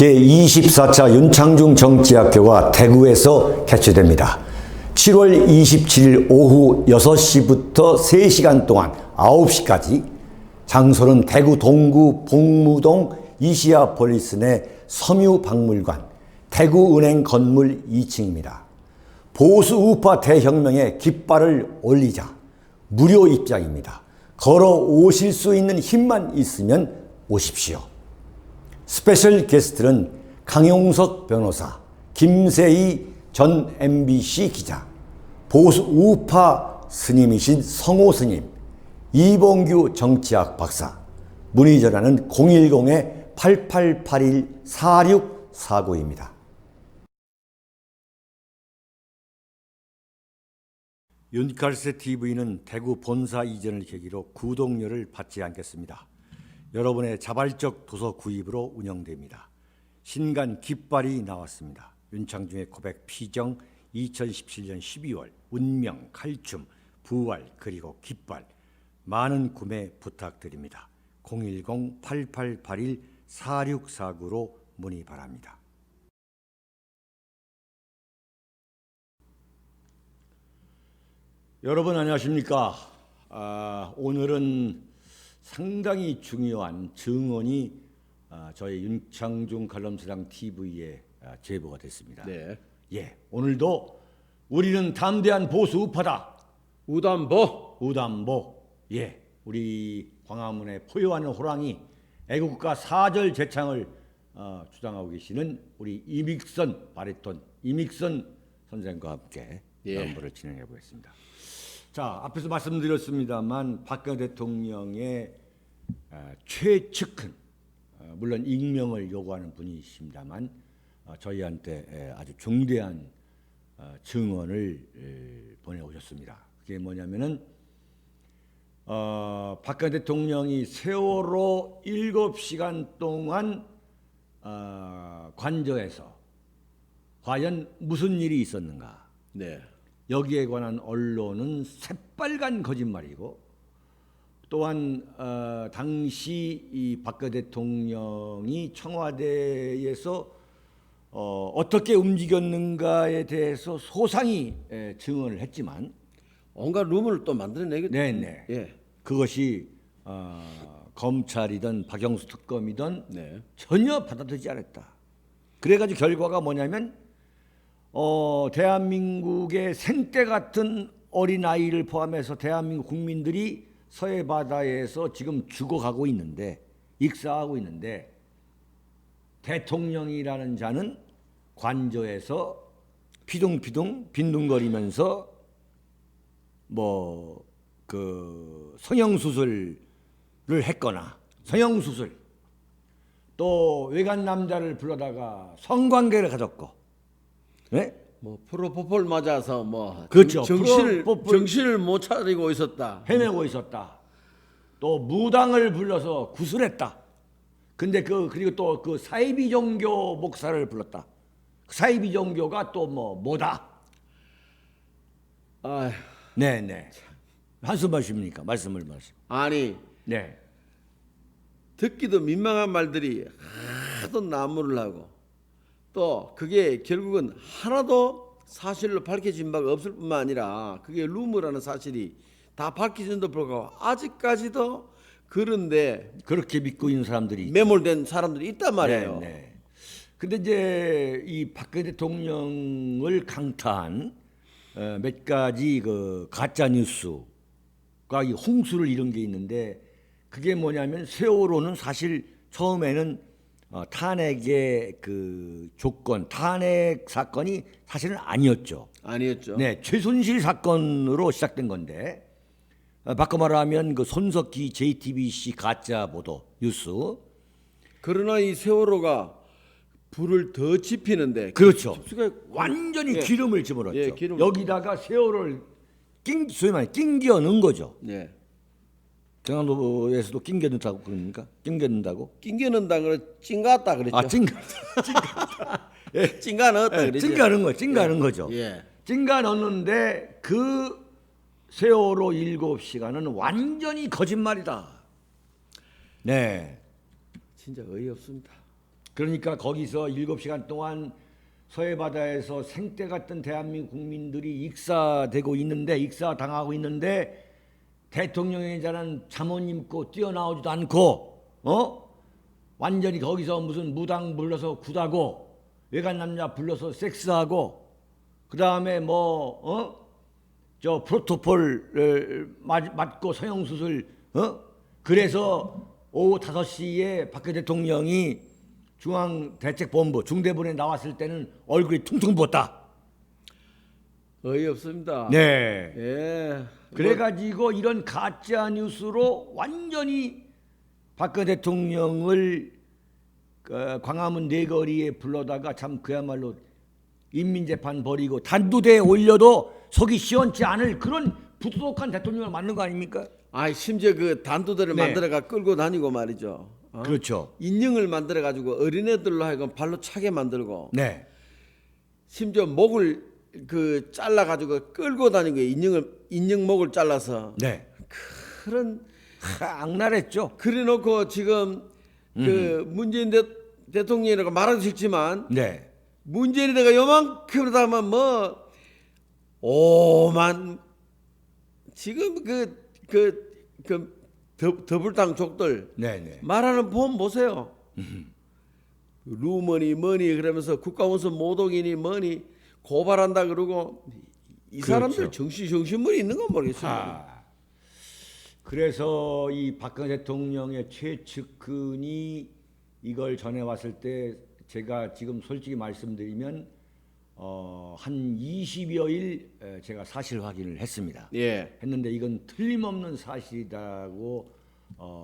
제24차 윤창중 정치학교가 대구에서 개최됩니다. 7월 27일 오후 6시부터 3시간 동안 9시까지 장소는 대구 동구 복무동 이시아폴리스 내 섬유박물관 대구은행 건물 2층입니다. 보수 우파 대혁명에 깃발을 올리자 무료 입장입니다. 걸어 오실 수 있는 힘만 있으면 오십시오. 스페셜 게스트는 강용석 변호사, 김세희 전 MBC 기자, 보수 우파 스님이신 성호 스님, 이봉규 정치학 박사, 문의 전화는 010-8881-4649입니다. 윤칼세 TV는 대구 본사 이전을 계기로 구독료를 받지 않겠습니다. 여러분의 자발적 도서 구입으로 운영됩니다. 신간 깃발이 나왔습니다. 윤창중의 고백 피정 2017년 12월 운명, 칼춤, 부활 그리고 깃발 많은 구매 부탁드립니다. 010-8881-4649로 문의 바랍니다. 여러분 안녕하십니까? 오늘은 상당히 중요한 증언이 저희 윤창중 칼럼스랑 TV에 제보가 됐습니다. 네. 예, 오늘도 우리는 담대한 보수 우파다. 우담보. 예, 우리 광화문에 포효하는 호랑이 애국가 4절 제창을 주장하고 계시는 우리 이믹선 바리톤 이믹선 선생과 함께 연보를 진행해 보겠습니다. 자, 앞에서 말씀드렸습니다만 박근혜 대통령의 최측근, 물론 익명을 요구하는 분이십니다만 저희한테 아주 중대한 증언을 보내오셨습니다. 그게 뭐냐면은 박근혜 대통령이 세월호 7시간 동안 관저에서 과연 무슨 일이 있었는가? 네. 여기에 관한 언론은 새빨간 거짓말이고 또한 당시 이 박근혜 대통령이 청와대에서 어떻게 움직였는가에 대해서 소상히 증언을 했지만 온갖 루머를 또 만들어내겠죠. 네네. 예. 그것이 검찰이든 박영수 특검이든 네. 전혀 받아들이지 않았다. 그래가지고 결과가 뭐냐면 대한민국의 생떼 같은 어린아이를 포함해서 대한민국 국민들이 서해 바다에서 지금 죽어가고 있는데 익사하고 있는데 대통령이라는 자는 관저에서 피둥피둥 빈둥거리면서 성형수술을 했거나 성형수술 또 외간 남자를 불러다가 성관계를 가졌고 네? 뭐 프로포폴 맞아서 그렇죠. 정신을 못 차리고 있었다. 헤매고 있었다. 또 무당을 불러서 구술했다. 근데 그리고 또 그 사이비 종교 목사를 불렀다. 사이비 종교가 또 뭐다? 아휴. 네네. 한숨 하십니까? 말씀. 아니 네. 듣기도 민망한 말들이 하도 난무를 하고 또 그게 결국은 하나도 사실로 밝혀진 바가 없을 뿐만 아니라 그게 루머라는 사실이 다 밝혀진도 불구하고 아직까지도 그런데 그렇게 믿고 있는 사람들이 매몰된 사람들이 있단 말이에요. 네. 근데 이제 이 박근혜 대통령을 강타한 몇 가지 그 가짜 뉴스가 이 홍수를 이룬 게 있는데 그게 뭐냐면 세월호는 사실 처음에는 탄핵의 그 조건, 탄핵 사건이 사실은 아니었죠. 아니었죠. 네, 최순실 사건으로 시작된 건데 바꿔 말하면 그 손석희 JTBC 가짜 보도 뉴스. 그러나 이 세월호가 불을 더 지피는데 그렇죠. 수가 완전히 기름을 집어넣었죠. 예, 기름을. 여기다가 세월호를 소위 말해 낑겨 넣은 거죠. 예. 경상도에서도 낑겨 넣다고 그럽니까? 낑겨 넣는다고? 낑겨 넣는다 그래 찡갔다 그랬죠. 찡가. 예. 찡가 넣었다 예, 그랬죠. 찡가는 거죠. 예. 찡가 넣었는데 그 세월호 7시간은 완전히 거짓말이다. 네. 진짜 어이없습니다. 그러니까 거기서 7시간 동안 서해 바다에서 생떼 같던 대한민국 국민들이 익사되고 있는데, 익사당하고 있는데 대통령이자는 잠옷 입고 뛰어나오지도 않고 완전히 거기서 무슨 무당 불러서 굿하고 외간 남자 불러서 섹스하고 그다음에 저 프로토콜을 맞고 성형수술 그래서 오후 5시에 박근혜 대통령이 중앙대책본부 중대본에 나왔을 때는 얼굴이 퉁퉁 부었다. 어이없습니다. 네. 예. 그래가지고 이런 가짜 뉴스로 완전히 박근혜 대통령을 광화문 내거리에 불러다가 참 그야말로 인민재판 벌이고 단두대에 올려도 속이 시원치 않을 그런 부도덕한 대통령을 만든 거 아닙니까? 심지어 그 단두대를 네. 만들어가 끌고 다니고 말이죠. 그렇죠. 인형을 만들어 가지고 어린애들로 하여금 발로 차게 만들고 네. 심지어 목을 그 잘라 가지고 끌고 다니고 인형 목을 잘라서 네. 그런 악랄했죠. 그래놓고 지금 그 문재인 대통령이라고 말하기 싫지만 네. 문재인이 내가 요만큼이라도 하면 뭐 오만 지금 더불당 족들 네네. 말하는 폼 보세요. 루머니 뭐니 그러면서 국가원수 모독이니 뭐니 고발한다 그러고 이 사람들 그렇죠. 정신물이 있는 건 모르겠어요. 그래서 이 박근혜 대통령의 최측근이 이걸 전해왔을 때 제가 지금 솔직히 말씀드리면 한 20여일 제가 사실 확인을 했습니다. 예. 했는데 이건 틀림없는 사실이라고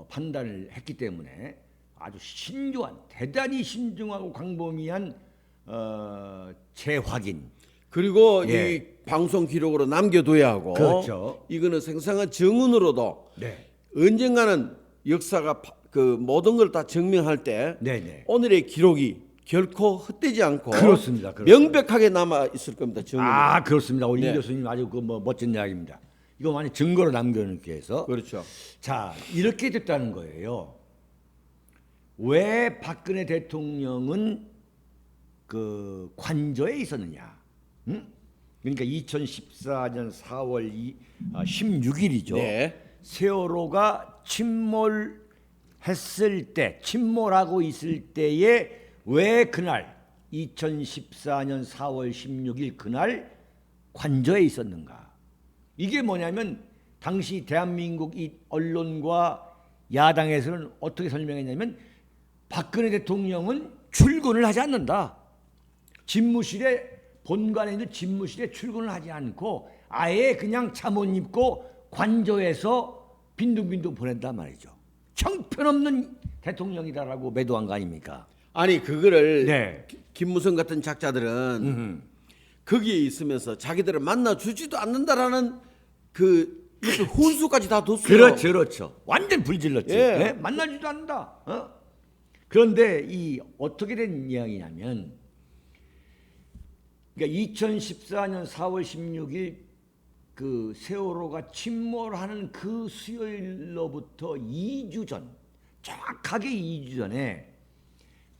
판단을 했기 때문에 아주 신중한, 대단히 신중하고 광범위한 재확인. 그리고 예. 이 방송 기록으로 남겨둬야 하고 그렇죠. 이거는 생생한 증언으로도 네. 언젠가는 역사가 그 모든 걸 다 증명할 때 네네. 오늘의 기록이 결코 헛되지 않고 그렇습니다. 명백하게 남아 있을 겁니다. 증언으로. 그렇습니다. 우리 네. 임 교수님 아주 멋진 이야기입니다. 이거 많이 증거로 남겨놓기 위해서. 그렇죠. 자, 이렇게 됐다는 거예요. 왜 박근혜 대통령은 그 관저에 있었느냐? 응? 그러니까 2014년 4월 16일이죠. 네. 세월호가 침몰했을 때, 침몰하고 있을 때에 왜 그날 2014년 4월 16일 그날 관저에 있었는가? 이게 뭐냐면 당시 대한민국 이 언론과 야당에서는 어떻게 설명했냐면 박근혜 대통령은 출근을 하지 않는다. 집무실에 본관에 있는 집무실에 출근을 하지 않고 아예 그냥 잠옷 입고 관저에서 빈둥빈둥 보낸단 말이죠. 형편없는 대통령이다라고 매도한 거 아닙니까? 아니 그거를 네. 김무성 같은 작자들은 거기에 있으면서 자기들을 만나 주지도 않는다라는 그 훈수까지 다 뒀어요. 그렇죠, 그렇죠. 완전 불질렀지. 예. 네? 만나지도 않는다. 그런데 이 어떻게 된 이야기냐면, 그러니까 2014년 4월 16일 그 세월호가 침몰하는 그 수요일로부터 2주 전, 정확하게 2주 전에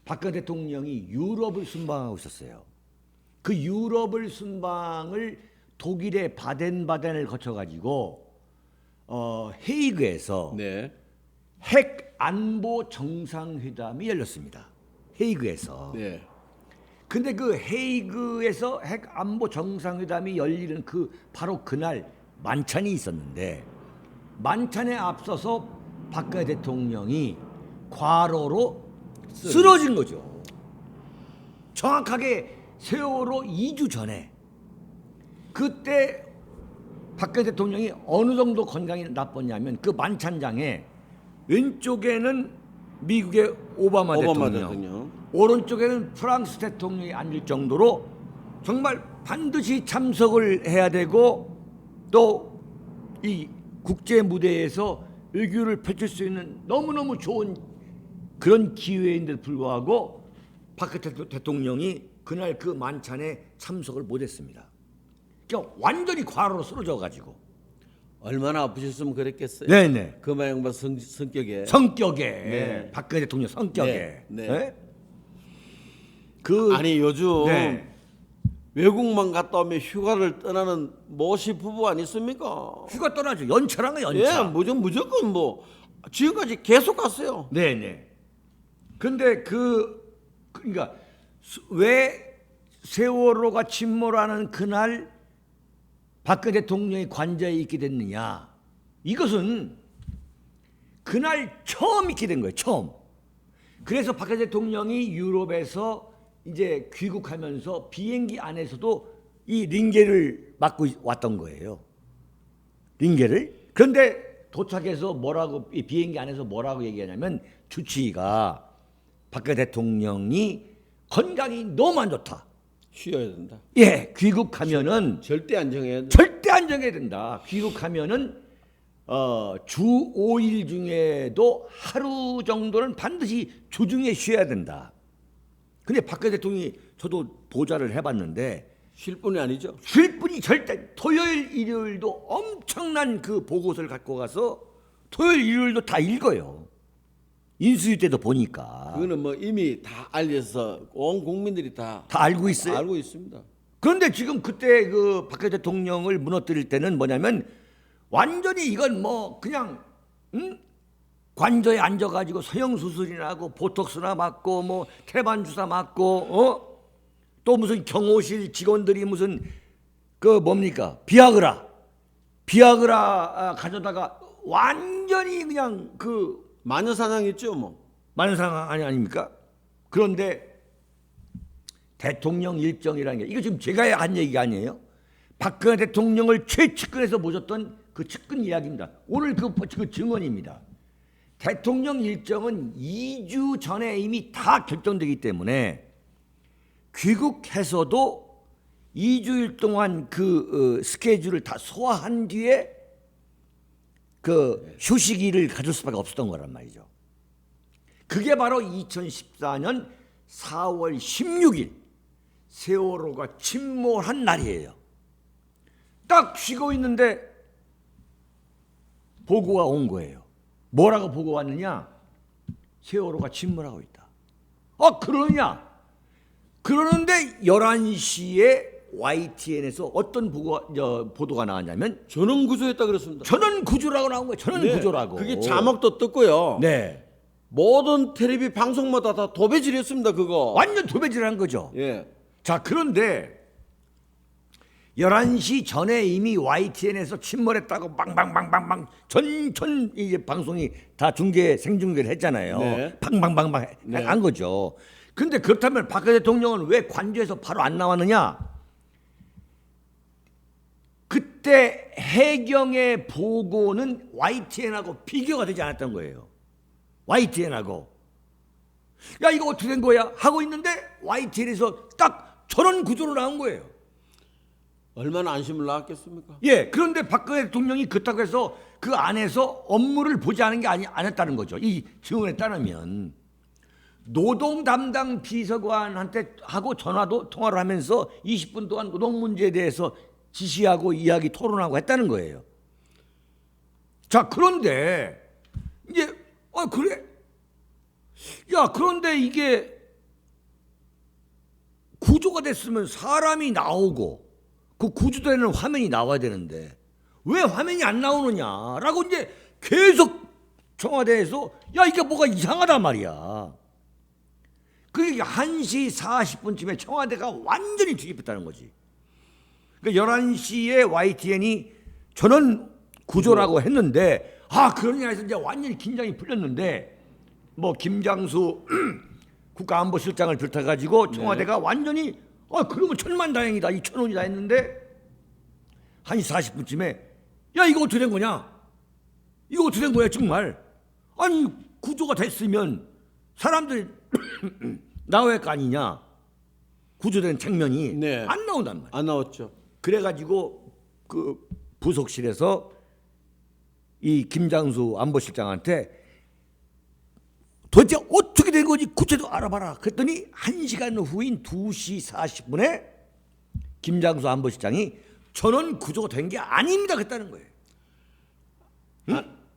박근혜 대통령이 유럽을 순방하고 있었어요. 그 유럽을 순방을 독일의 바덴바덴을 거쳐가지고 헤이그에서 네. 핵 안보 정상회담이 열렸습니다. 헤이그에서. 네. 근데 그 헤이그에서 핵 안보 정상회담이 열리는 바로 그날 만찬이 있었는데 만찬에 앞서서 박근혜 대통령이 과로로 쓰러진 거죠. 정확하게 세월호 2주 전에 그때 박근혜 대통령이 어느 정도 건강이 나빴냐면 그 만찬장에 왼쪽에는 미국의 오바마 대통령, 오른쪽에는 프랑스 대통령이 앉을 정도로 정말 반드시 참석을 해야 되고 또 이 국제 무대에서 외교를 펼칠 수 있는 너무너무 좋은 그런 기회인데도 불구하고 박근혜 대통령이 그날 그 만찬에 참석을 못했습니다. 그러니까 완전히 과로로 쓰러져 가지고 얼마나 아프셨으면 그랬겠어요. 네네. 그 양반 성격에. 성격에 네. 박근혜 대통령 성격에 네. 네. 그 아니 요즘 네. 외국만 갔다 오면 휴가를 떠나는 모시 부부 아니습니까? 휴가 떠나죠. 연차란 거 연차. 예, 무조건 뭐 지금까지 계속 갔어요. 네네. 근데 그러니까 왜 세월호가 침몰하는 그날 박근혜 대통령이 관저에 있게 됐느냐? 이것은 그날 처음 있게 된 거예요. 처음. 그래서 박근혜 대통령이 유럽에서 이제 귀국하면서 비행기 안에서도 이 링게를 맞고 왔던 거예요. 링게를. 그런데 도착해서 뭐라고 이 비행기 안에서 뭐라고 얘기하냐면 주치의가 박근혜 대통령이 건강이 너무 안 좋다. 쉬어야 된다. 예, 귀국하면은 절대 안정해야 돼. 절대 안 정해야 된다. 귀국하면은 주 5일 중에도 하루 정도는 반드시 주중에 쉬어야 된다. 근데 박근혜 대통령이 저도 보좌를 해봤는데 쉴 뿐이 아니죠. 쉴 분이 절대 토요일 일요일도 엄청난 그 보고서를 갖고 가서 토요일 일요일도 다 읽어요. 인수위 때도 보니까 그거는 뭐 이미 다 알려서 온 국민들이 다 알고 있어요. 알고 있습니다. 그런데 지금 그때 그 박근혜 대통령을 무너뜨릴 때는 뭐냐면 완전히 이건 뭐 그냥 관저에 앉아가지고 성형 수술이나 하고 보톡스나 맞고 뭐 태반 주사 맞고 또 무슨 경호실 직원들이 무슨 그 뭡니까 비아그라 가져다가 완전히 그냥 그 마녀사냥 있죠 뭐. 많은 상황 아닙니까? 그런데 대통령 일정이라는 게 이거 지금 제가 한 얘기가 아니에요. 박근혜 대통령을 최측근에서 모셨던 그 측근 이야기입니다. 오늘 그 증언입니다. 대통령 일정은 2주 전에 이미 다 결정되기 때문에 귀국해서도 2주일 동안 그 스케줄을 다 소화한 뒤에 그 휴식일을 가질 수밖에 없었던 거란 말이죠. 그게 바로 2014년 4월 16일 세월호가 침몰한 날이에요. 딱 쉬고 있는데 보고가 온 거예요. 뭐라고 보고 왔느냐? 세월호가 침몰하고 있다. 그러냐? 그러는데 11시에 YTN에서 어떤 보도가 나왔냐면 전원 구조했다 그랬습니다. 전원 구조라고 나온 거예요. 전원 네, 구조라고. 그게 자막도 떴고요. 네. 모든 텔레비 방송마다 다 도배질했습니다. 그거. 완전 도배질한 거죠. 예. 자, 그런데 11시 전에 이미 YTN에서 침몰했다고 빵빵빵빵빵 전 이제 방송이 다 생중계를 했잖아요. 네. 팡팡팡팡 네. 한 거죠. 근데 그렇다면 박근혜 대통령은 왜 관저에서 바로 안 나왔느냐? 그때 해경의 보고는 YTN하고 비교가 되지 않았던 거예요. YTN하고. 야, 이거 어떻게 된 거야? 하고 있는데 YTN에서 딱 저런 구조로 나온 거예요. 얼마나 안심을 낳았겠습니까? 예, 그런데 박근혜 대통령이 그렇다고 해서 그 안에서 업무를 보지 않은 게 아니었다는 거죠. 이 증언에 따르면 노동 담당 비서관한테 하고 통화를 하면서 20분 동안 노동 문제에 대해서 지시하고 이야기 토론하고 했다는 거예요. 자, 그런데 이제 그래? 야, 그런데 이게 구조가 됐으면 사람이 나오고 그 구조되는 화면이 나와야 되는데 왜 화면이 안 나오느냐라고 이제 계속 청와대에서 야, 이게 뭐가 이상하단 말이야. 그게 1시 40분쯤에 청와대가 완전히 뒤집혔다는 거지. 그러니까 11시에 YTN이 전원 구조라고 했는데 그러냐 해서 이제 완전히 긴장이 풀렸는데 뭐 김장수 국가안보실장을 비롯해가지고 청와대가 완전히 그러면 천만다행이다 2,000원이 다 했는데 1시 40분쯤에 야, 이거 어떻게 된 거냐? 이거 어떻게 된 거야 정말? 아니 구조가 됐으면 사람들이 나와야 할 거 아니냐? 구조된 장면이 네. 안 나온단 말이야. 안 나왔죠. 그래가지고 그 부속실에서 이 김장수 안보실장한테 도대체 어떻게 된 거지 구체도 알아봐라. 그랬더니 1시간 후인 2시 40분에 김장수 안보실장이 전원 구조가 된 게 아닙니다 그랬다는 거예요.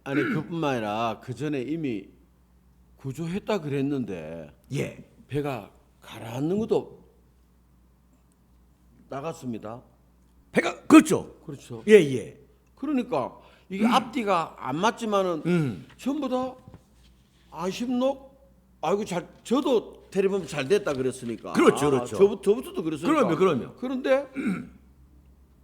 아니 그뿐만 아니라 그 전에 이미 구조했다 그랬는데 예. 배가 가라앉는 것도 나갔습니다. 배가 그렇죠. 그렇죠. 예, 예. 그러니까 이게 앞뒤가 안 맞지만은 전부 다 안심록 아이고 잘 저도 텔레비전 잘 됐다 그랬으니까 그렇죠, 그렇죠. 저부터도 그랬으니까 그럼요. 그런데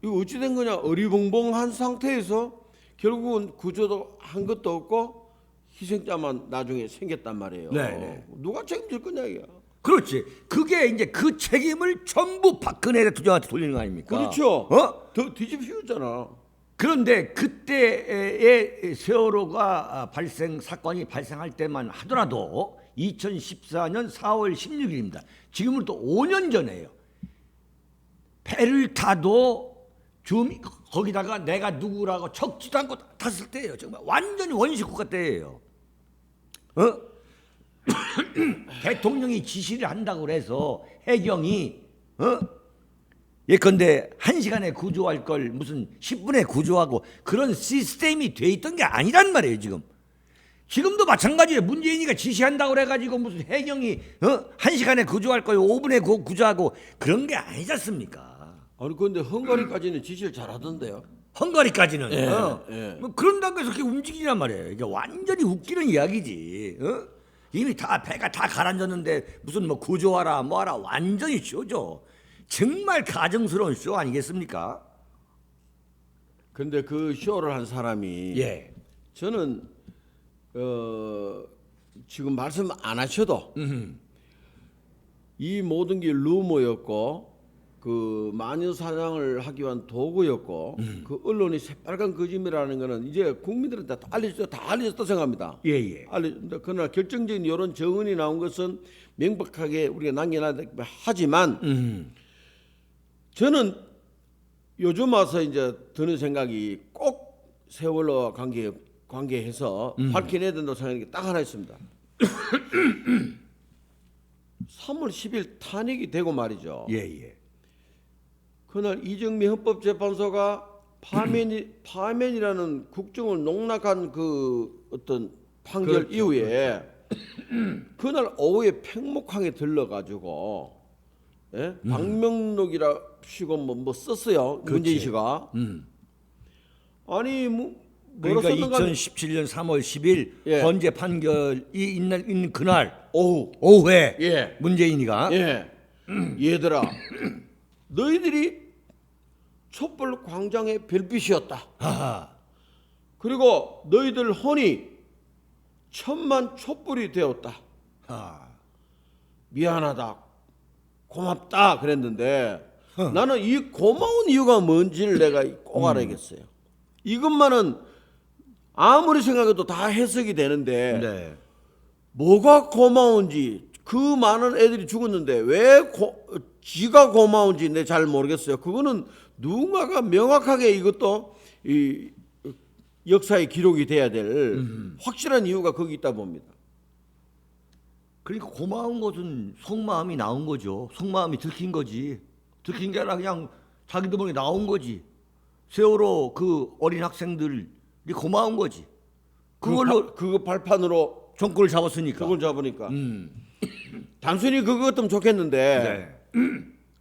이거 어찌 된 거냐 어리벙벙한 상태에서 결국은 구조도 한 것도 없고 희생자만 나중에 생겼단 말이에요. 네. 누가 책임질 거냐 이게. 그렇지. 그게 이제 그 책임을 전부 박근혜 대통령한테 돌리는 거 아닙니까? 그렇죠. 어? 더 뒤집히웠잖아. 그런데 그때의 세월호가 사건이 발생할 때만 하더라도 2014년 4월 16일입니다. 지금으로부터 5년 전에요. 배를 타도 거기다가 내가 누구라고 적지도 않고 탔을 때예요. 정말 완전히 원시국가 때예요. 어? 대통령이 지시를 한다고 그래서 해경이 예컨대 1시간에 구조할 걸 무슨 10분에 구조하고 그런 시스템이 돼 있던 게 아니란 말이에요. 지금도 마찬가지예요. 문재인이가 지시한다고 그래가지고 무슨 해경이 1시간에 구조할 걸 5분에 구조하고 그런 게 아니지 않습니까? 아니 근데 헝가리까지는 지시를 잘하던데요. 헝가리까지는 예. 뭐 그런 단계에서 그렇게 움직이란 말이에요. 이게 완전히 웃기는 이야기지. 이미 다 배가 다 가라앉았는데 무슨 뭐 구조하라 뭐하라 완전히 쇼죠. 정말 가증스러운 쇼 아니겠습니까? 근데 그 쇼를 한 사람이 예. 저는 지금 말씀 안 하셔도 이 모든 게 루머였고 그 마녀 사냥을 하기 위한 도구였고 그 언론이 새빨간 거짓말이라는 거는 이제 국민들한테 다 알려졌다 생각합니다. 예. 알려졌다. 그러나 결정적인 이런 정언이 나온 것은 명백하게 우리가 남겨놔야 하지만 저는 요즘 와서 이제 드는 생각이 꼭 세월호와 관계해서 밝혀내야 된다고 생각하는 게 딱 하나 있습니다. 3월 10일 탄핵이 되고 말이죠. 예. 그날 이정미 헌법재판소가 파면이라는 국정을 농락한 그 어떤 판결 그렇죠. 이후에 그날 오후에 팽목항에 들러가지고 예? 방명록이라 시고 뭐 썼어요. 문재인 씨가. 아니 뭐라 그러니까 썼는가 2017년 3월 10일 예. 헌재 판결이 있는 그날 오후 오후에 예. 문재인이가 예. 얘들아 너희들이 촛불 광장의 별빛이었다. 하하. 그리고 너희들 혼이 천만 촛불이 되었다. 미안하다. 고맙다 그랬는데 나는 이 고마운 이유가 뭔지를 내가 꼭 알아야겠어요. 이것만은 아무리 생각해도 다 해석이 되는데 네. 뭐가 고마운지 그 많은 애들이 죽었는데 왜 지가 고마운지 내 잘 모르겠어요. 그거는 누군가가 명확하게 이것도 이 역사의 기록이 돼야 될 확실한 이유가 거기 있다 봅니다. 그러니까 고마운 것은 속마음이 나온 거죠. 속마음이 들킨 거지. 들킨 게 아니라 그냥 자기도 모르게 나온 거지. 세월호 그 어린 학생들이 고마운 거지. 그걸로 그거 발판으로 정권을 잡았으니까. 그걸 잡으니까 단순히 그거 같으면 좋겠는데 네.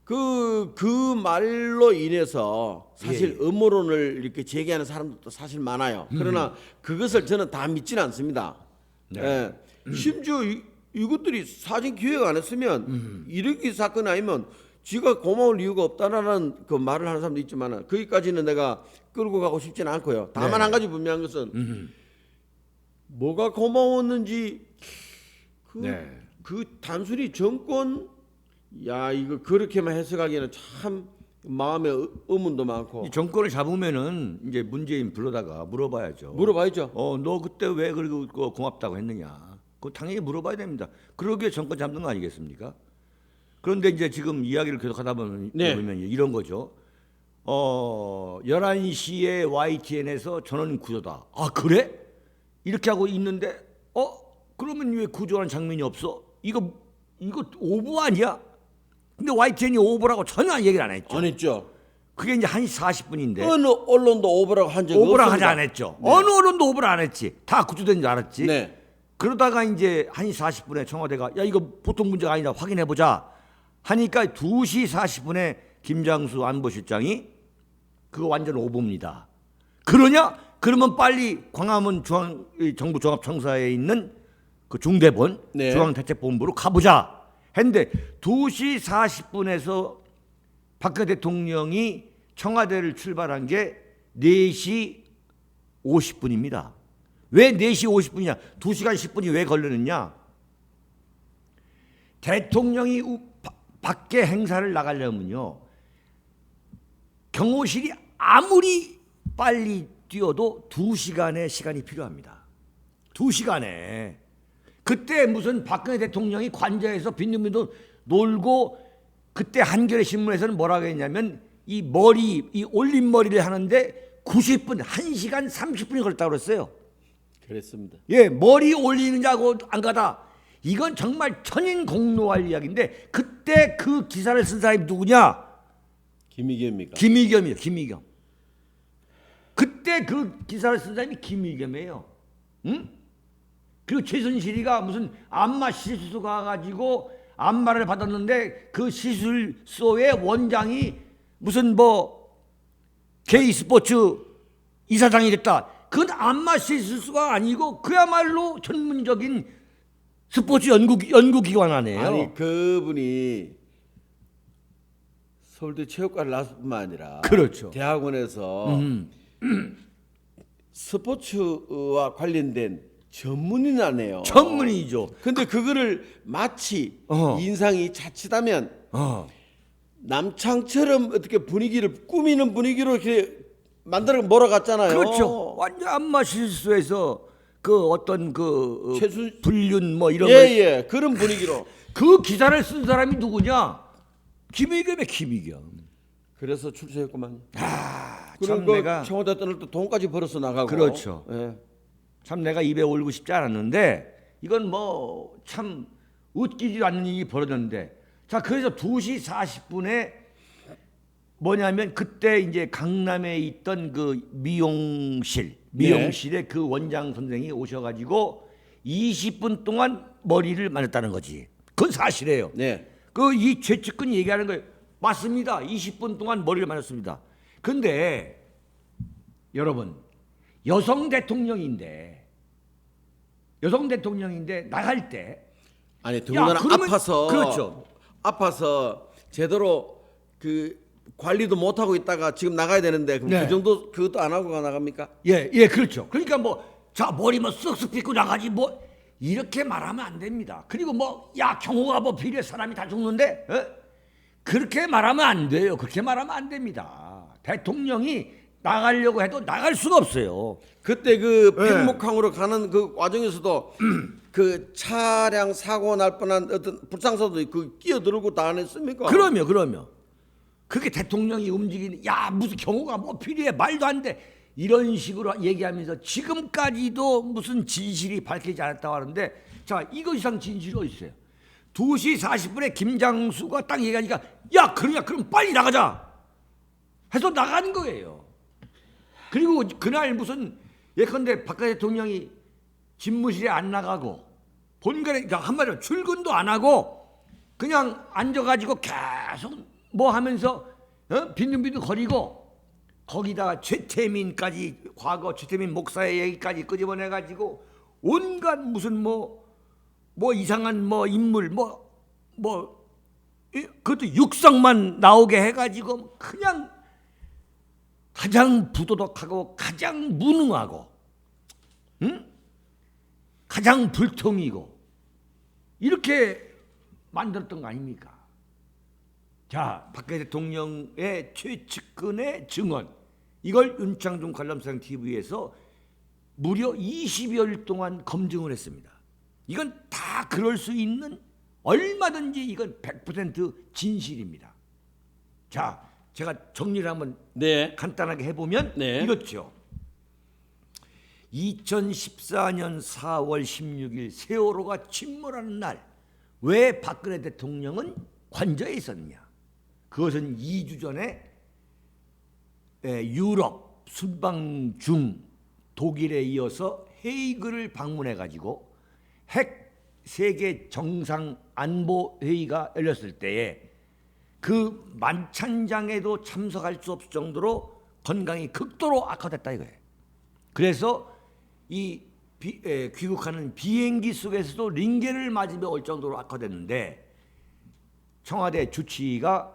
그 말로 인해서 사실 예. 음모론을 이렇게 제기하는 사람들도 사실 많아요. 그러나 그것을 저는 다 믿지는 않습니다. 네. 예. 심지어 이것들이 사전 기획 안 했으면 이렇게 사건이 아니면 지가 고마울 이유가 없다라는 그 말을 하는 사람도 있지만 거기까지는 내가 끌고 가고 싶지는 않고요. 다만 네. 한 가지 분명한 것은 뭐가 고마웠는지 네. 그 단순히 정권 이거 그렇게만 해석하기에는 참 마음에 의문도 많고 이 정권을 잡으면은 이제 문재인 불러다가 물어봐야죠. 물어봐야죠. 너 그때 왜 그리고 고맙다고 했느냐? 그거 당연히 물어봐야 됩니다. 그러기에 정권 잡는 거 아니겠습니까? 그런데 이제 지금 이야기를 계속 하다 보면 네. 이런 거죠. 11시에 YTN에서 전원 구조다. 아 그래? 이렇게 하고 있는데 그러면 왜 구조하는 장면이 없어? 이거 오보 아니야? 근데 YTN이 오보라고 전혀 얘기를 안 했죠. 안 했죠. 그게 이제 1시 40분인데 어느 언론도 오버라고 한 적이 오보라 없습니다. 하지 않았죠. 네. 어느 언론도 오보라 안 했지. 다 구조된 줄 알았지. 네. 그러다가 이제 1시 40분에 청와대가 야 이거 보통 문제가 아니다 확인해 보자 하니까 2시 40분에 김장수 안보실장이 그거 완전 오보입니다. 그러냐? 그러면 빨리 광화문 정부 종합청사에 있는 그 중대본 네. 중앙대책본부로 가보자 했는데 2시 40분에서 박근혜 대통령이 청와대를 출발한 게 4시 50분입니다. 왜 4시 50분이냐? 2시간 10분이 왜 걸리느냐? 대통령이 밖에 행사를 나가려면요. 경호실이 아무리 빨리 뛰어도 2시간의 시간이 필요합니다. 2시간에. 그때 무슨 박근혜 대통령이 관저에서 빈둥빈둥 놀고 그때 한겨레 신문에서는 뭐라고 했냐면 이 올린 머리를 하는데 90분, 1시간 30분이 걸렸다고 그랬어요. 그랬습니다. 예, 머리 올리느냐고 안 가다. 이건 정말 천인공노할 이야기인데 그때 그 기사를 쓴 사람이 누구냐? 김의겸입니까? 김의겸이에요. 김의겸. 그때 그 기사를 쓴 사람이 김의겸이에요. 응? 그리고 최순실이가 무슨 안마 시술소 가가지고 안마를 받았는데 그 시술소의 원장이 무슨 뭐 K 스포츠 이사장이 됐다. 그건 안마 시술소가 아니고 그야말로 전문적인 스포츠 연구기관 아니에요. 아니 그분이 서울대 체육과를 나왔을 뿐만 아니라 그렇죠. 대학원에서 스포츠와 관련된 전문인이네요. 전문이죠. 근데 그거를 마치 인상이 자칫하면 남창처럼 어떻게 분위기를 꾸미는 분위기로 이렇게 만들어 몰아갔잖아요. 그렇죠. 완전 안마 시술소에서 그 어떤 그 최순- 불륜 뭐 이런 예, 그런 분위기로. 그 기사를 쓴 사람이 누구냐? 김의겸의 김의겸. 그래서 출세했구만. 참 그리고 내가 청와대 떠날 때 돈까지 벌어서 나가고. 그렇죠. 예. 참 내가 입에 올리고 싶지 않았는데 이건 뭐 참 웃기지도 않는 일이 벌어졌는데 자 그래서 2시 40분에 뭐냐면 그때 이제 강남에 있던 그 미용실에 그 원장 선생이 오셔가지고 20분 동안 머리를 만졌다는 거지. 그건 사실이에요. 네. 그 이 최측근 얘기하는 거예요. 맞습니다. 20분 동안 머리를 만졌습니다. 근데 여러분 여성 대통령인데 나갈 때 아니 야, 더군다나 그러면- 아파서 그렇죠. 아파서 제대로 그 관리도 못 하고 있다가 지금 나가야 되는데 그럼 네. 그 정도 그것도 안 하고 나갑니까? 예, 그렇죠. 그러니까 뭐 자 머리만 쓱쓱 빗고 나가지 뭐 이렇게 말하면 안 됩니다. 그리고 뭐 야 경호가 뭐 필요해 사람이 다 죽는데 그렇게 말하면 안 돼요. 그렇게 말하면 안 됩니다. 대통령이 나가려고 해도 나갈 수가 없어요. 그때 그 네. 백목항으로 가는 그 과정에서도 그 차량 사고 날 뻔한 어떤 불상사도 그 끼어들고 다 안 했습니까? 그러면 그게 대통령이 움직이는 야 무슨 경호가 뭐 필요해 말도 안 돼 이런 식으로 얘기하면서 지금까지도 무슨 진실이 밝히지 않았다고 하는데 자 이거 이상 진실이 어디 있어요? 2시 40분에 김장수가 딱 얘기하니까 야 그럼 빨리 나가자 해서 나가는 거예요. 그리고 그날 무슨 예컨대 박근혜 대통령이 집무실에 안 나가고 본관에 그러니까 한마디로 출근도 안 하고 그냥 앉아가지고 계속 뭐 하면서 빈둥빈둥 거리고 거기다가 최태민까지 과거 최태민 목사의 얘기까지 끄집어내가지고 온갖 무슨 뭐 이상한 뭐 인물 그것도 육성만 나오게 해가지고 그냥 가장 부도덕하고 가장 무능하고 가장 불통이고 이렇게 만들었던 거 아닙니까? 자, 박근혜 대통령의 최측근의 증언 이걸 윤창중 관람상 TV에서 무려 20여일 동안 검증을 했습니다. 이건 다 그럴 수 있는 얼마든지 이건 100% 진실입니다. 자, 제가 정리를 한번 네. 간단하게 해보면 네. 이렇죠. 2014년 4월 16일 세월호가 침몰하는 날 왜 박근혜 대통령은 관저에 있었느냐? 그것은 2주 전에 유럽 순방 중 독일에 이어서 헤이그를 방문해 가지고 핵 세계 정상 안보 회의가 열렸을 때에 그 만찬장에도 참석할 수 없을 정도로 건강이 극도로 악화됐다 이거예요. 그래서 이 귀국하는 비행기 속에서도 링겔을 맞으며 올 정도로 악화됐는데 청와대 주치의가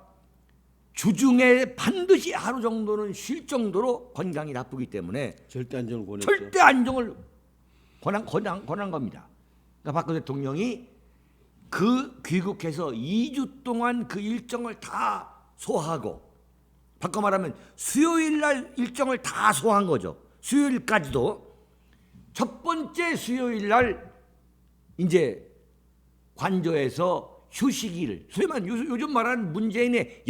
주중에 반드시 하루 정도는 쉴 정도로 건강이 나쁘기 때문에 절대 안정을 권했죠. 절대 안정을 권한 겁니다. 그러니까 박근혜 대통령이 그 귀국해서 2주 동안 그 일정을 다 소화하고, 바꿔 말하면 수요일 날 일정을 다 소화한 거죠. 수요일까지도. 첫 번째 수요일 날 이제 관저에서 휴식일, 소위만 요즘 말하는 문재인의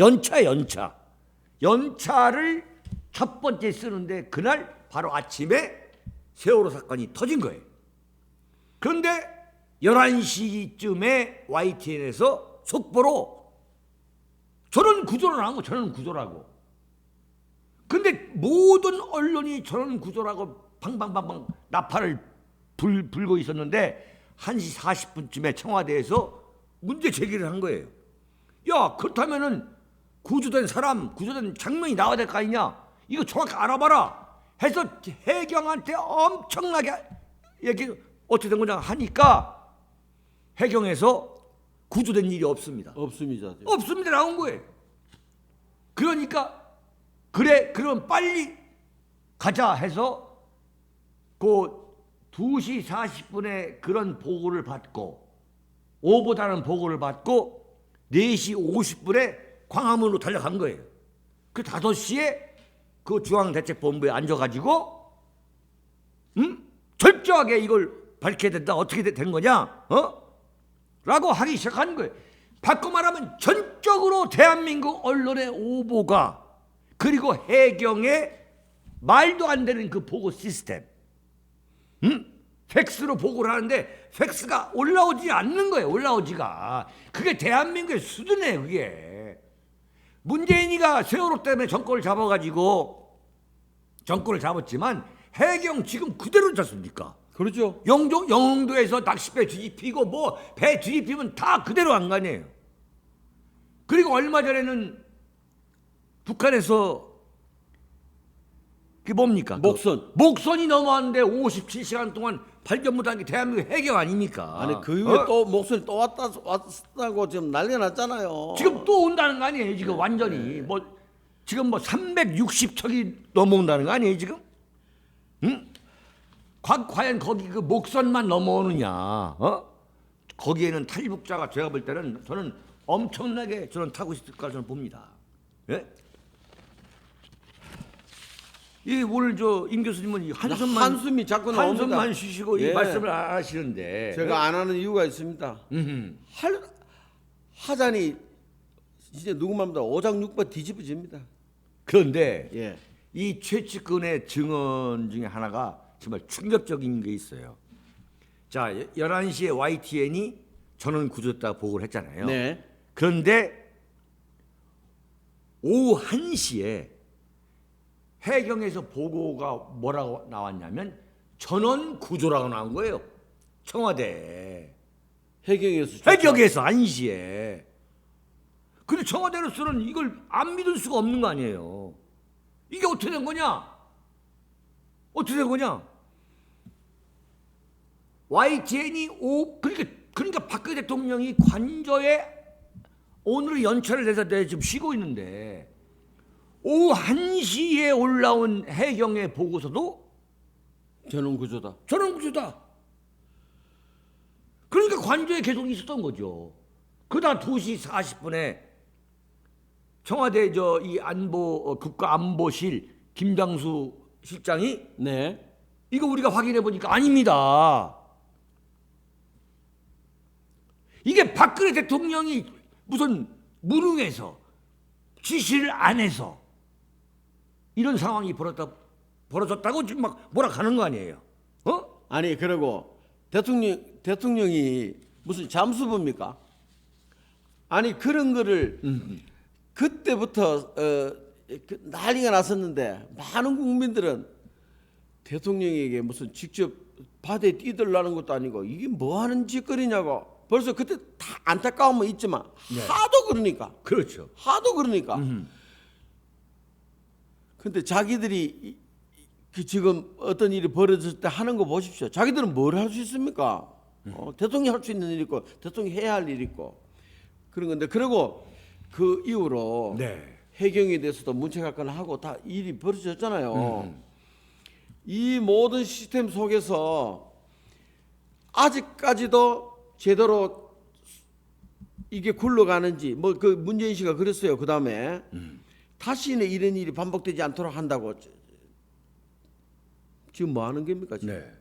연차를 첫 번째 쓰는데 그날 바로 아침에 세월호 사건이 터진 거예요. 그런데 11시쯤에 YTN에서 속보로 저런 구조라고, 저런 구조라고. 근데 모든 언론이 저런 구조라고 방방방방 나팔을 불고 있었는데 1시 40분쯤에 청와대에서 문제 제기를 한 거예요. 야, 그렇다면은 구조된 사람, 구조된 장면이 나와야 될 거 아니냐? 이거 정확히 알아봐라 해서 해경한테 엄청나게 얘기 어떻게 된 거냐 하니까 해경에서 구조된 일이 없습니다. 없습니다. 없습니다 나온 거예요. 그러니까 그래, 그럼 빨리 가자 해서 그 2시 40분에 그런 보고를 받고, 오보다는 보고를 받고 4시 50분에 광화문으로 달려간 거예요. 그 5시에 그 중앙대책본부에 앉아가지고 철저하게 이걸 밝혀야 된다. 어떻게 된 거냐? 라고 하기 시작하는 거예요. 바꿔 말하면 전적으로 대한민국 언론의 오보가, 그리고 해경의 말도 안 되는 그 보고 시스템, 팩스로 보고를 하는데 팩스가 올라오지 않는 거예요. 올라오지가. 그게 대한민국의 수준이에요. 그게. 문재인이가 세월호 때문에 정권을 잡았지만 해경 지금 그대로 잤습니까? 그렇죠. 영흥도에서 낚싯배 뒤집히고 뭐 배 뒤집히면 다 그대로 안 가네요. 그리고 얼마 전에는 북한에서 그게 뭡니까? 목선이 넘어왔는데 57시간 동안 발견 못한 게 대한민국 해경 아닙니까? 아니 그 이후에 또 목소리 또 왔다고 지금 난리가 났잖아요. 지금 또 온다는 거 아니에요? 지금 완전히 지금 360척이 넘어온다는 거 아니에요? 지금? 과연 거기 그 목선만 넘어오느냐? 거기에는 탈북자가 제가 볼 때는 저는 엄청나게 저는 타고 있을 거라 저는 봅니다. 예? 이 오늘 임 교수님은 한숨이 자꾸 나옵니다. 한숨만 쉬시고 예. 이 말씀을 안 하시는데 제가 안 하는 이유가 있습니다. 하자니 이제 누구만보다 오장육부 뒤집어집니다. 그런데 예. 이 최측근의 증언 중에 하나가 정말 충격적인 게 있어요. 자, 11시에 YTN이 전원 구조됐다고 보고를 했잖아요. 네. 그런데 오후 1시에 해경에서 보고가 뭐라고 나왔냐면 전원 구조라고 나온 거예요. 청와대. 해경에서 1시에. 근데 청와대로서는 이걸 안 믿을 수가 없는 거 아니에요. 이게 어떻게 된 거냐? 어떻게 된 거냐? YTN이 그러니까 박근혜 대통령이 관저에 오늘 연차를 내서 지금 쉬고 있는데 오후 1시에 올라온 해경의 보고서도 전원 구조다. 그러니까 관저에 계속 있었던 거죠. 그러다 2시 40분에 청와대 이 국가안보실 김장수 실장이 네. 이거 우리가 확인해 보니까 아닙니다. 이게 박근혜 대통령이 무슨 무능해서 지시를 안 해서 이런 상황이 벌어졌다고 지금 막 뭐라 하는 거 아니에요? 아니 그리고 대통령이 무슨 잠수부입니까? 아니 그런 거를 그때부터 난리가 났었는데 많은 국민들은 대통령에게 무슨 직접 바다에 뛰들라는 것도 아니고 이게 뭐 하는 짓거리냐고. 벌써 그때 다 안타까움은 있지만 하도 그러니까. 그렇죠. 하도 그러니까. 근데 자기들이 그 지금 어떤 일이 벌어졌을 때 하는 거 보십시오. 자기들은 뭘 할 수 있습니까? 대통령이 할 수 있는 일이 있고 대통령이 해야 할 일이 있고 그런 건데 그리고 그 이후로 네. 해경에 대해서도 문책할거나 하고 다 일이 벌어졌잖아요. 이 모든 시스템 속에서 아직까지도 제대로 이게 굴러가는지 뭐 그 문재인 씨가 그랬어요. 그 다음에 다시는 이런 일이 반복되지 않도록 한다고. 지금 뭐 하는 겁니까 지금? 네.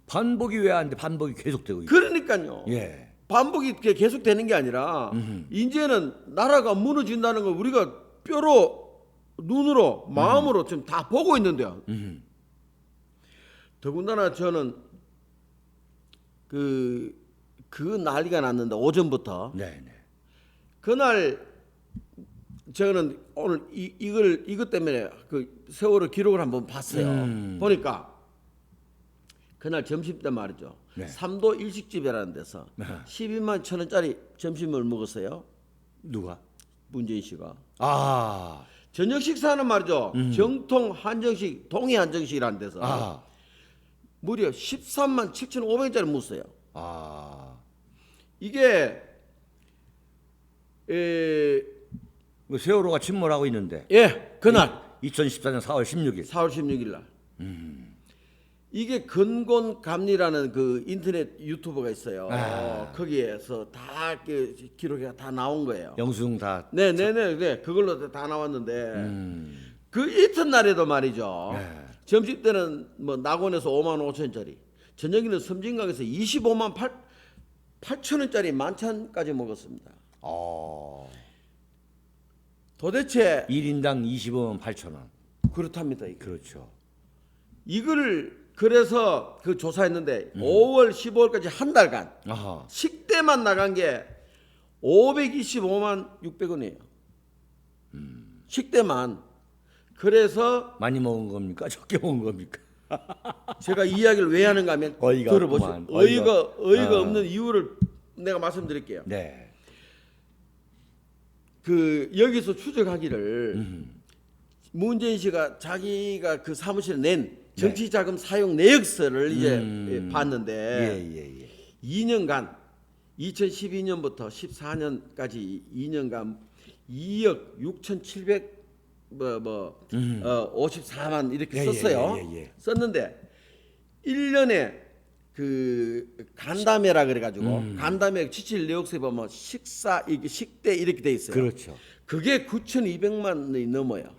반복이 왜 안 돼? 반복이 계속되고 있고. 그러니까요. 예. 반복이 계속 되는 게 아니라 이제는 나라가 무너진다는 걸 우리가 뼈로 눈으로 마음으로 지금 다 보고 있는데요. 더군다나 저는 그 난리가 났는데 오전부터 네, 네. 그날 저는 오늘 이것 때문에 그 세월호 기록을 한번 봤어요. 보니까 그날 점심 때 말이죠. 네. 삼도 일식집이라는 데서 네. 12만 천 원짜리 점심을 먹었어요. 누가? 문재인 씨가. 아. 저녁 식사는 말이죠. 정통 한정식, 동해 한정식이라는 데서 아. 무려 13만 7,500원짜리 묵었어요. 아. 이게 그 세월호가 침몰하고 있는데. 그날 2014년 4월 16일. 4월 16일 날. 이게 근곤감리라는 그 인터넷 유튜버가 있어요. 아. 거기에서 다 기록이 다 나온 거예요. 영수증 다. 네. 그걸로 다 나왔는데 그 이튿날에도 말이죠. 네. 점심 때는 뭐 낙원에서 5만 5천원짜리, 저녁에는 섬진강에서 25만 8천원짜리 만찬까지 먹었습니다. 도대체 1인당 25만 8천 원. 그렇답니다. 이게. 그렇죠. 이거를 그래서 그 조사했는데 5월 15일까지 한 달간 아하. 식대만 나간 게 525만 600원이에요. 식대만. 그래서 많이 먹은 겁니까? 적게 먹은 겁니까? 제가 이 이야기를 왜 하는가 하면 어이가 들어보세요. 없구만. 어이가 없는 이유를 내가 말씀드릴게요. 네. 그 여기서 추적하기를 문재인 씨가 자기가 그 사무실에 낸 정치자금 사용 내역서를 이제 봤는데 예. 2년간 2012년부터 14년까지 2년간 2억 6,700 54만 이렇게 썼어요. 예. 썼는데 1년에 그 간담회라 그래가지고 간담회 지칠 내역서에 보면 식사 이게 식대 이렇게 돼 있어요. 그렇죠. 그게 9,200만 원이 넘어요.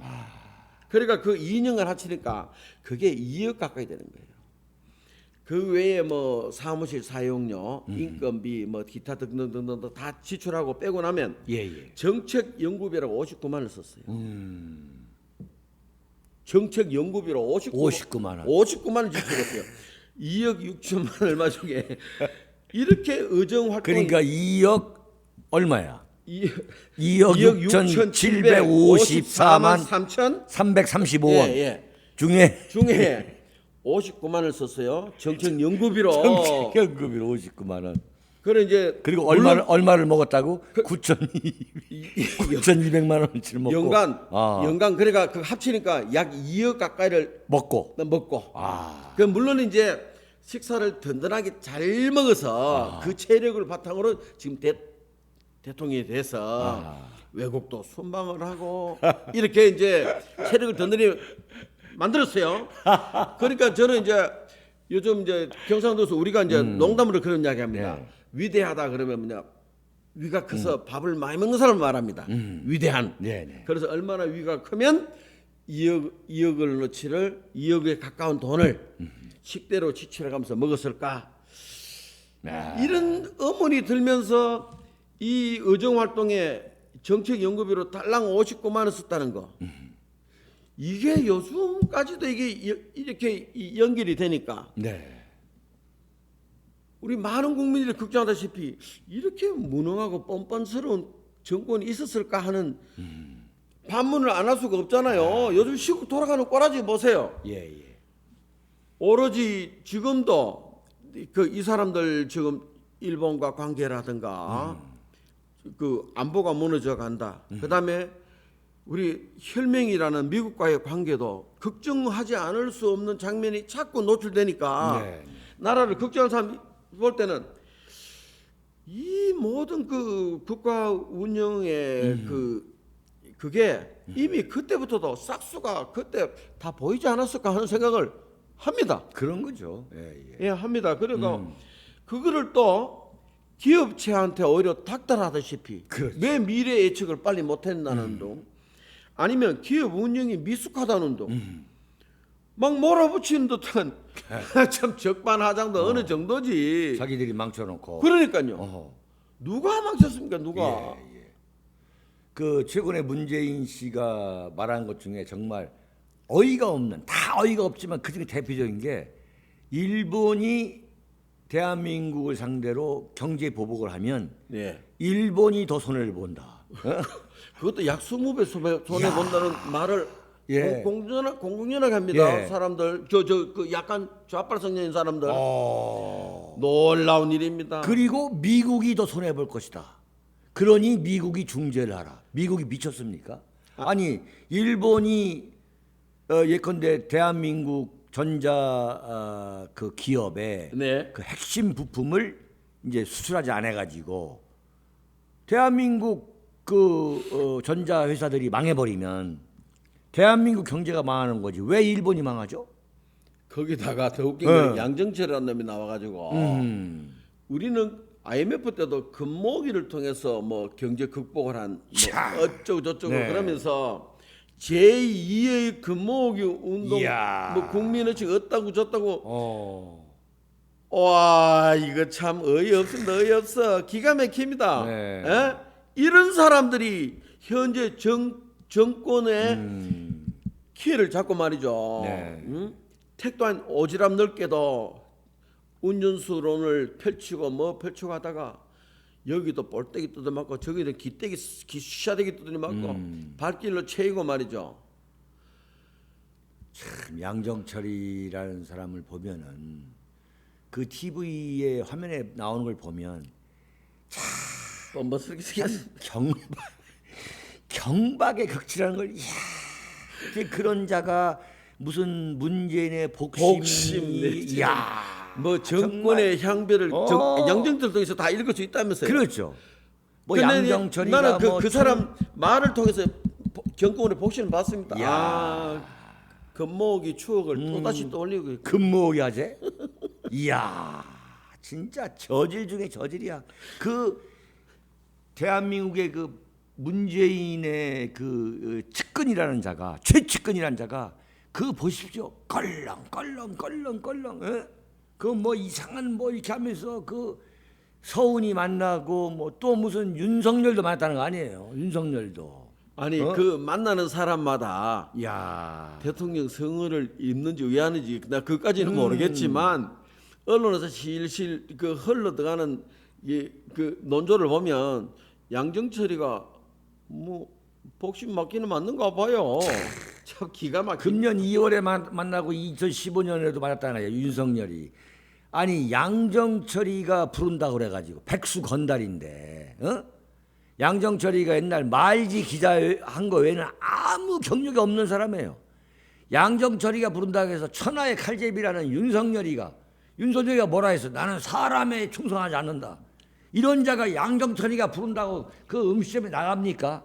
그러니까 그 2년간 합치니까 그게 2억 가까이 되는 거예요. 그 외에 뭐 사무실 사용료, 인건비, 뭐 기타 등등등등 다 지출하고 빼고 나면 예. 정책 연구비라고 59만 원을 썼어요. 정책 연구비로 59만 원. 59만 원 지출했어요. 2억 6천만 얼마 중에 이렇게 의정 활동 그러니까 2억 얼마야? 2억 2억 6,754만 3천 335원 중에 59만 원을 썼어요. 정책 연구비로. 정책연금이 59만 원. 그래 이제 그리고 얼마를 먹었다고? 9,200만 원치를 먹고 연간 그러니까 그 합치니까 약 2억 가까이를 먹고. 그 물론 이제 식사를 든든하게 잘 먹어서 그 체력을 바탕으로 지금 대통령이 돼서 외국도 순방을 하고 이렇게 이제 체력을 든든히 만들었어요. 그러니까 저는 이제 요즘 이제 경상도에서 우리가 이제 농담으로 그런 이야기합니다. 네. 위대하다 그러면 뭐냐 위가 커서 밥을 많이 먹는 사람을 말합니다. 위대한. 네. 그래서 얼마나 위가 크면 2억을 넣치를 2억에 가까운 돈을 식대로 지출해가면서 먹었을까? 이런 의문이 들면서 이 의정 활동에 정책 연구비로 달랑 59만 원 썼다는 거. 이게 요즘까지도 이게 이렇게 연결이 되니까 네. 우리 많은 국민들이 걱정하다시피 이렇게 무능하고 뻔뻔스러운 정권이 있었을까 하는 반문을 안 할 수가 없잖아요. 요즘 시국 돌아가는 꼬라지 보세요. 예. 오로지 지금도 그 이 사람들 지금 일본과 관계라든가 그 안보가 무너져 간다. 그다음에 우리 혈맹이라는 미국과의 관계도 걱정하지 않을 수 없는 장면이 자꾸 노출되니까 네. 나라를 걱정하는 사람 볼 때는 이 모든 그 국가 운영의 그게 이미 그때부터도 싹수가 그때 다 보이지 않았을까 하는 생각을 합니다. 그런 거죠. 예. 예, 합니다. 그러니까 그거를 또 기업체한테 오히려 닥달하다시피 그렇죠. 왜 미래 예측을 빨리 못했다는 둥 아니면 기업 운영이 미숙하다는 둥 막 몰아붙이는 듯한 참 적반하장도 어느 정도지. 자기들이 망쳐놓고. 그러니까요. 어허. 누가 망쳤습니까? 누가? 예. 그 최근에 문재인 씨가 말한 것 중에 정말 어이가 없는, 다 어이가 없지만 그중에 대표적인 게 일본이 대한민국을 상대로 경제 보복을 하면 예. 일본이 더 손해를 본다. 그것도 약 20배 손해 본다는 말을 예. 공공연하게 합니다. 예. 사람들 그 약간 좌빨 성향인 사람들 어. 놀라운 일입니다. 그리고 미국이 더 손해 볼 것이다. 그러니 미국이 중재를 하라. 미국이 미쳤습니까? 아니 일본이 예컨대 대한민국 전자 그 기업의 네. 그 핵심 부품을 이제 수출하지 않아 가지고 대한민국 그 전자 회사들이 망해버리면 대한민국 경제가 망하는 거지. 왜 일본이 망하죠? 거기다가 더 웃긴 건 양정철이라는 놈이 나와가지고 우리는 IMF 때도 금모기를 통해서 뭐 경제 극복을 한 뭐 어쩌고 저쩌고 네. 그러면서 제2의 금모기 운동 이야. 뭐 국민의식 어따고 저따고 어. 와 이거 참 어이없습니다. 어이없어. 기가 막힙니다. 네. 에? 이런 사람들이 현재 정권의 키를 잡고 말이죠. 네. 응? 택도한 오지랖 넓게도 운전수론을 펼치고 뭐 펼치고 하다가 여기도 볼때기 뜯어맞고 저기는 기샤대기 뜯어맞고 발길로 채이고 말이죠. 참 양정철이라는 사람을 보면은 그 TV에 화면에 나오는 걸 보면 뻔뻔스럽게 생겼 경박의 극치라는 걸 이야 이제 그런 자가 무슨 문재인의 복심, 복심이 네, 이야 뭐 정권의 향배를 양정철 통해서 다 읽을 수 있다면서요. 그렇죠. 뭐 근데 양정철이가 나는 뭐 그 사람 말을 통해서 정권의 복심을 봤습니다. 야. 금모기 추억을 또다시 떠올리고 있고. 금모기 하재? 이야 진짜 저질 중에 저질이야. 그 대한민국의 그 문재인의 그 측근이라는 자가 최측근이라는 자가 그 보십시오. 껄렁 그 뭐 이상한 뭐 이렇게 하면서 그 서훈이 만나고 뭐 또 무슨 윤석열도 만났다는 거 아니에요. 윤석열도 아니 그 만나는 사람마다 야 대통령 성의를 입는지 왜 하는지 나 그까지는 모르겠지만 언론에서 실실 그 흘러 들어가는 그 논조를 보면 양정철이가 뭐 복심 맞기는 맞는가 봐요. 참 기가 막힌. 금년 2월에 만나고 2015년에도 만났다는 거예요. 윤석열이. 아니 양정철이가 부른다고 그래가지고 백수 건달인데 양정철이가 옛날 말지 기자 한 거 외에는 아무 경력이 없는 사람이에요. 양정철이가 부른다고 해서 천하의 칼제비라는 윤석열이가 뭐라 했어? 나는 사람에 충성하지 않는다. 이런 자가 양정철이가 부른다고 그 음식점에 나갑니까?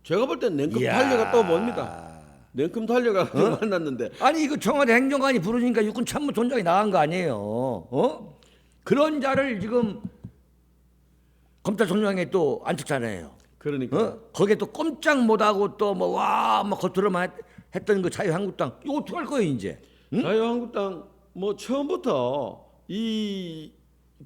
제가 볼 땐 냉큼 이야. 달려가 또 뭡니다. 냉큼 달려가 만났는데 아니 그 청와대 행정관이 부르니까 육군 참모총장이 나간 거 아니에요? 그런 자를 지금 검찰총장에 또 앉혔잖아요. 그러니까 거기에 또 꼼짝 못하고 또 뭐 와 막 겉으로만 했던 그 자유한국당 이거 어떻게 할 거예요 이제? 자유한국당 뭐 처음부터 이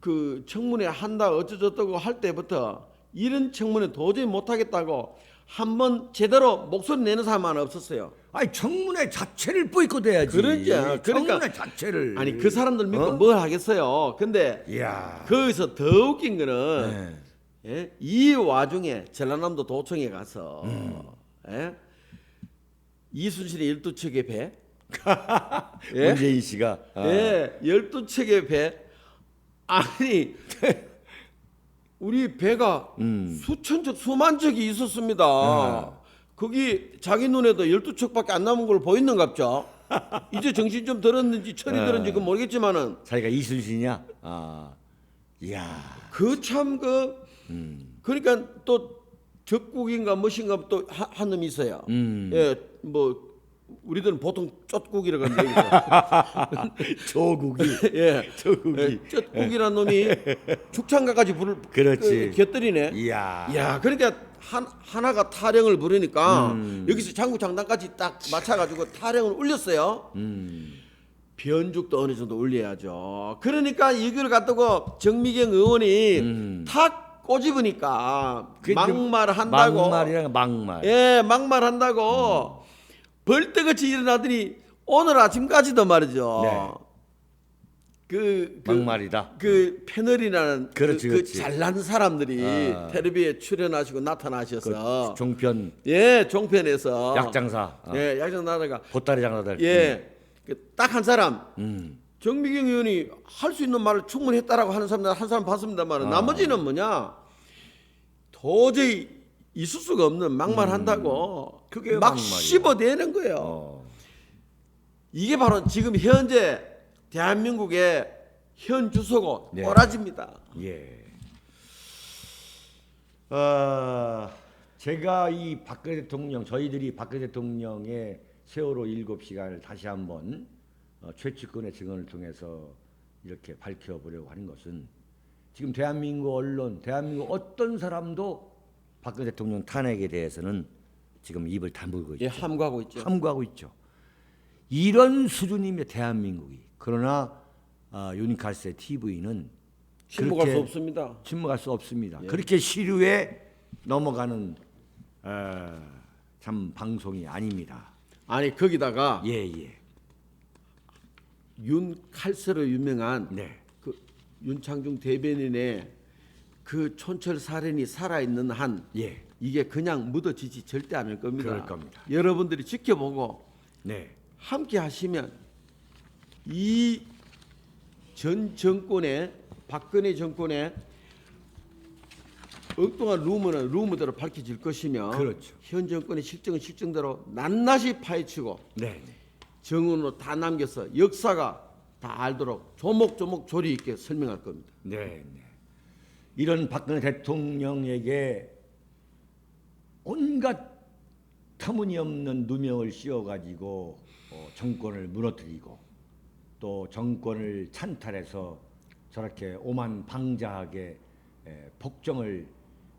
그 청문회 한다 어쩌저쩌고 할 때부터 이런 청문회 도저히 못하겠다고 한번 제대로 목소리 내는 사람은 없었어요. 아니 청문회 자체를 보이콧해야지. 그러니까 청문회 자체를. 아니 그 사람들 믿고 뭘 하겠어요. 근데 이야. 거기서 더 웃긴 거는 예? 이 와중에 전라남도 도청에 가서 예? 이순신의 12척의 배 예? 문재인 씨가 예, 12척의 배. 아니 우리 배가 수천 척, 수만 척이 있었습니다. 거기 자기 눈에도 12척밖에 안 남은 걸 보이는갑죠. 이제 정신 좀 들었는지 철이 들었는지 그건 모르겠지만은 자기가 이순신이야. 이야. 그 참 그러니까 또 적국인가 무엇인가 또 한 놈이 있어요. 예, 뭐 우리들은 보통 쫓국이라고 하는데 조국이. 예, 조국이. 예, 쫓국이라는 놈이 죽창가까지 불을 그렇지. 곁들이네. 이야. 야, 그러니까 하나가 타령을 부르니까 여기서 장구장단까지 딱 맞춰가지고 타령을 울렸어요. 변죽도 어느 정도 울려야죠. 그러니까 이걸 갖다가 정미경 의원이 탁 꼬집으니까 막말한다고. 막말이랑 막말. 예, 막말한다고 벌떼같이 일어나더니 오늘 아침까지도 말이죠. 네. 막말이다. 그 패널이라는 그렇지, 그 그렇지. 잘난 사람들이 텔레비에 출연하시고 나타나셔서 그 종편 예, 종편에서 약장사. 예, 약장 나다가 보따리 장사들. 예, 딱 한 사람 정미경 의원이 할 수 있는 말을 충분히 했다라고 하는 사람 한 사람 봤습니다만 나머지는 뭐냐 도저히 있을 수가 없는 막말한다고 그게 막 막말이야. 씹어대는 거예요. 이게 바로 지금 현재 대한민국의 현 주소고 네. 꼬라지입니다. 예. 제가 이 박근혜 대통령, 저희들이 박근혜 대통령의 세월호 7시간을 다시 한번 최측근의 증언을 통해서 이렇게 밝혀보려고 하는 것은 지금 대한민국 언론, 대한민국 어떤 사람도 박근혜 대통령 탄핵에 대해서는 지금 입을 다물고 있죠. 예, 함구하고 있죠. 함구하고 있죠. 이런 수준입니다, 대한민국이. 그러나 유니칼세 TV는 침묵할 수 없습니다. 침묵할 수 없습니다. 예. 그렇게 시류에 넘어가는 참 방송이 아닙니다. 아니 거기다가 예예. 윤 칼세로 유명한 네. 그 윤창중 대변인의 그 촌철 살인이 살아 있는 한 예. 이게 그냥 묻어지지 절대 않을 겁니다. 그럴 겁니다. 여러분들이 지켜보고 네. 함께 하시면 이 전 정권의 박근혜 정권의 엉뚱한 루머대로 밝혀질 것이며 그렇죠. 현 정권의 실정은 실정대로 낱낱이 파헤치고 네. 정언으로 다 남겨서 역사가 다 알도록 조목조목 조리 있게 설명할 겁니다. 네. 네. 이런 박근혜 대통령에게 온갖 터무니없는 누명을 씌워가지고 정권을 무너뜨리고 또 정권을 찬탈해서 저렇게 오만방자하게 폭정을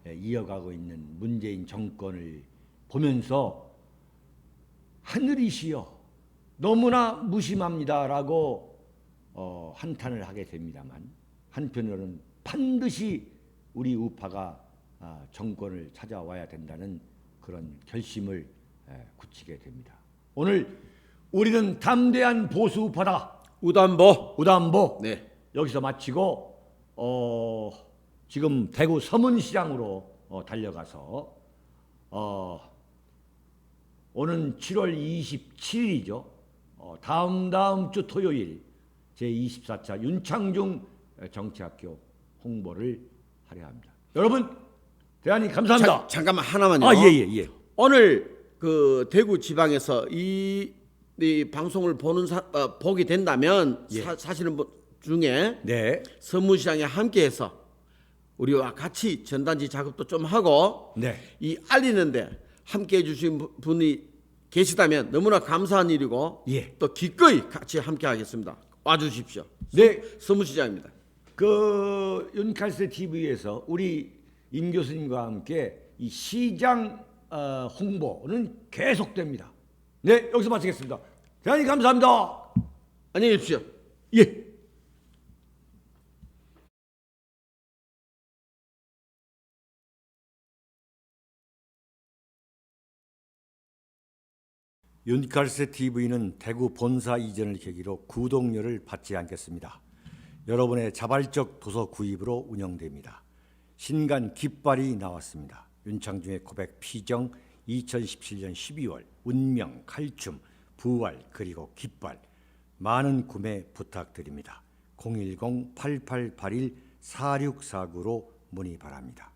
이어가고 있는 문재인 정권을 보면서 하늘이시여 너무나 무심합니다라고 한탄을 하게 됩니다만 한편으로는 반드시 우리 우파가 정권을 찾아와야 된다는 그런 결심을 굳히게 됩니다. 오늘 우리는 담대한 보수 우파다. 우담보 네. 여기서 마치고 지금 대구 서문시장으로 달려가서 오는 7월 27일이죠. 다음 주 토요일 제24차 윤창중 정치학교 홍보를 하려 합니다. 여러분 대단히 감사합니다. 잠깐만 하나만요. 예. 오늘 그 대구 지방에서 이 방송을 보게 된다면 예. 사시는 분 중에 네. 서문시장에 함께해서 우리와 같이 전단지 작업도 좀 하고 네. 이 알리는데 함께해 주신 분이 계시다면 너무나 감사한 일이고 예. 또 기꺼이 같이 함께하겠습니다. 와주십시오. 네. 서문시장입니다. 그 윤칼세 TV에서 우리 임 교수님과 함께 이 시장 홍보는 계속됩니다. 네, 여기서 마치겠습니다. 대단히 감사합니다. 안녕히 계십시오. 예. 윤칼세 TV는 대구 본사 이전을 계기로 구독료를 받지 않겠습니다. 여러분의 자발적 도서 구입으로 운영됩니다. 신간 깃발이 나왔습니다. 윤창중의 고백 피정 2017년 12월 운명, 칼춤, 부활 그리고 깃발 많은 구매 부탁드립니다. 010-8881-4649로 문의 바랍니다.